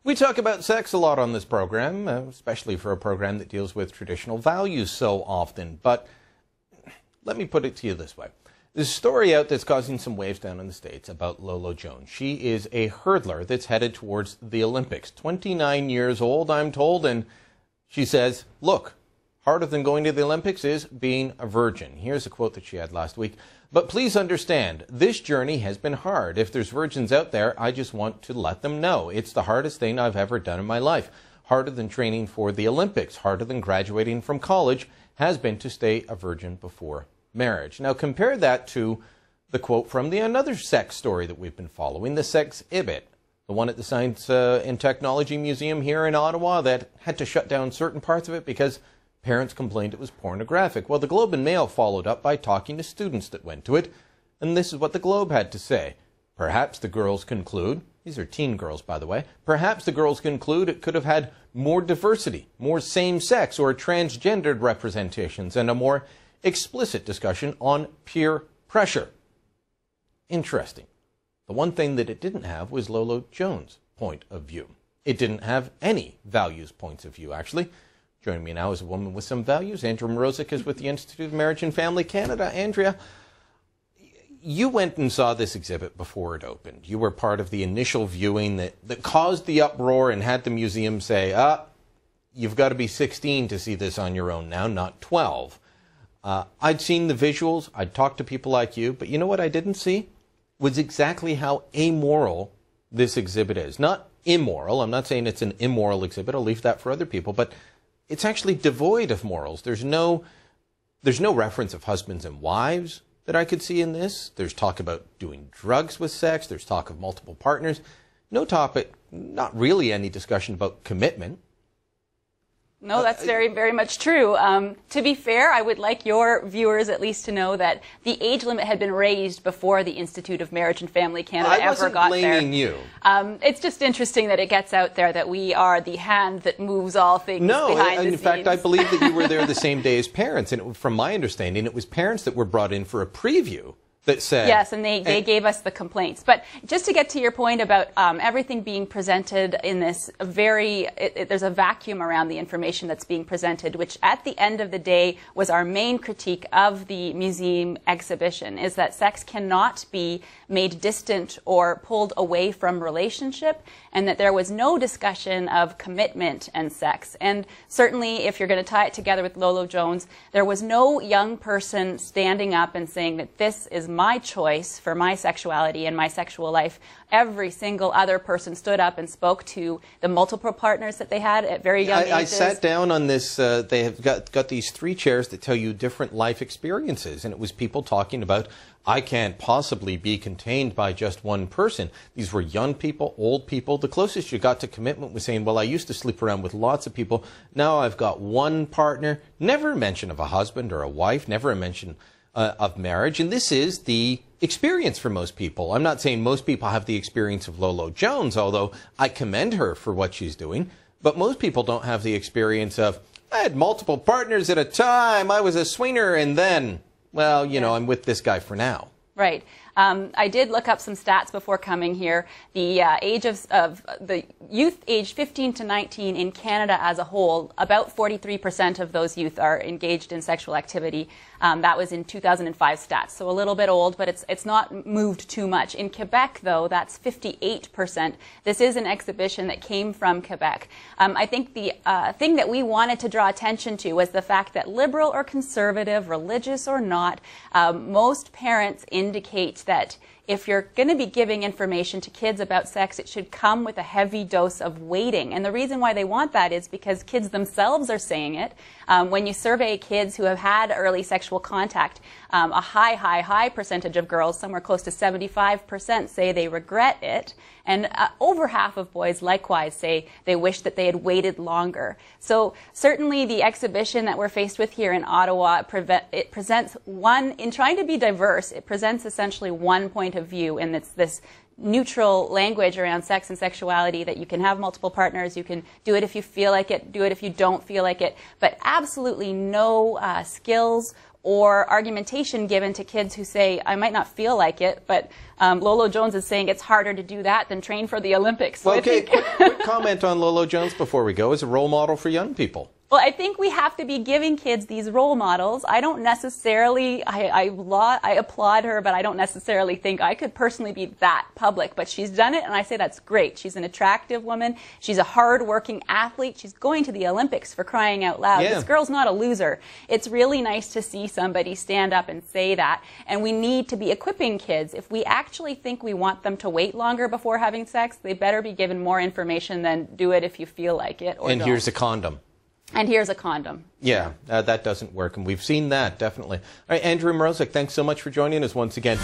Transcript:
We talk about sex a lot on this program, especially for a program that deals with traditional values so often. But let me put it to you this way. There's a story out that's causing some waves down in the States about Lolo Jones. She is a hurdler that's headed towards the Olympics. 29 years old, I'm told, and she says, look, harder than going to the Olympics is being a virgin. Here's a quote that she had last week. But please understand, this journey has been hard. If there's virgins out there, I just want to let them know. It's the hardest thing I've ever done in my life. Harder than training for the Olympics, harder than graduating from college, has been to stay a virgin before marriage. Now compare that to the quote from another sex story that we've been following, the Sexhibit, the one at the Science and Technology Museum here in Ottawa that had to shut down certain parts of it because parents complained it was pornographic. Well, the Globe and Mail followed up by talking to students that went to it, and this is what the Globe had to say. Perhaps the girls conclude, these are teen girls by the way, perhaps the girls conclude it could have had more diversity, more same-sex or transgendered representations, and a more explicit discussion on peer pressure. Interesting. The one thing that it didn't have was Lolo Jones' point of view. It didn't have any values points of view, actually. Joining me now is a woman with some values. Andrea Mrozek is with the Institute of Marriage and Family Canada. Andrea, you went and saw this exhibit before it opened. You were part of the initial viewing that caused the uproar and had the museum say, you've got to be 16 to see this on your own now, not 12. I'd seen the visuals. I'd talked to people like you. But you know what I didn't see? Was exactly how amoral this exhibit is. Not immoral. I'm not saying it's an immoral exhibit. I'll leave that for other people. But it's actually devoid of morals. There's no reference of husbands and wives that I could see in this. There's talk about doing drugs with sex. There's talk of multiple partners. No topic, not really any discussion about commitment. No, that's very, very much true. To be fair, I would like your viewers at least to know that the age limit had been raised before the Institute of Marriage and Family Canada ever got there. I wasn't blaming you. It's just interesting that it gets out there that we are the hand that moves all things behind the scenes. In fact, I believe that you were there the same day as parents, and from my understanding, it was parents that were brought in for a preview that said... Yes, and they gave us the complaints. But just to get to your point about everything being presented in this there's a vacuum around the information that's being presented, which at the end of the day was our main critique of the museum exhibition, is that sex cannot be made distant or pulled away from relationship, and that there was no discussion of commitment and sex. And certainly, if you're going to tie it together with Lolo Jones, there was no young person standing up and saying that this is my choice for my sexuality and my sexual life. Every single other person stood up and spoke to the multiple partners that they had at very young ages. I sat down on this, they have got these 3 chairs that tell you different life experiences, and it was people talking about, I can't possibly be contained by just one person. These were young people, old people. The closest you got to commitment was saying, well, I used to sleep around with lots of people. Now I've got one partner. Never a mention of a husband or a wife, never a mention of marriage. And this is the experience for most people. I'm not saying most people have the experience of Lolo Jones, although I commend her for what she's doing. But most people don't have the experience of, I had multiple partners at a time, I was a swinger, and then, well, you know, I'm with this guy for now. Right. I did look up some stats before coming here. The age of the youth aged 15 to 19 in Canada as a whole, about 43% of those youth are engaged in sexual activity. That was in 2005 stats, so a little bit old, but it's not moved too much. In Quebec, though, that's 58%. This is an exhibition that came from Quebec. I think the thing that we wanted to draw attention to was the fact that liberal or conservative, religious or not, most parents indicate that if you're going to be giving information to kids about sex, it should come with a heavy dose of weighting. And the reason why they want that is because kids themselves are saying it. When you survey kids who have had early sexual contact, a high percentage of girls, somewhere close to 75%, say they regret it. And over half of boys likewise say they wish that they had waited longer. So certainly the exhibition that we're faced with here in Ottawa, it presents one, in trying to be diverse, it presents essentially one point of view, and it's this neutral language around sex and sexuality, that you can have multiple partners, you can do it if you feel like it, do it if you don't feel like it, but absolutely no skills or argumentation given to kids who say, I might not feel like it, but Lolo Jones is saying it's harder to do that than train for the Olympics. So okay, quick comment on Lolo Jones before we go as a role model for young people. Well, I think we have to be giving kids these role models. I don't necessarily, I applaud her, but I don't necessarily think I could personally be that public. But she's done it, and I say that's great. She's an attractive woman. She's a hard-working athlete. She's going to the Olympics, for crying out loud. Yeah. This girl's not a loser. It's really nice to see somebody stand up and say that. And we need to be equipping kids. If we actually think we want them to wait longer before having sex, they better be given more information than do it if you feel like it or And don't. here's a condom. And here's a condom. Yeah, that doesn't work, and we've seen that, definitely. All right, Andrew Mrozek, thanks so much for joining us once again.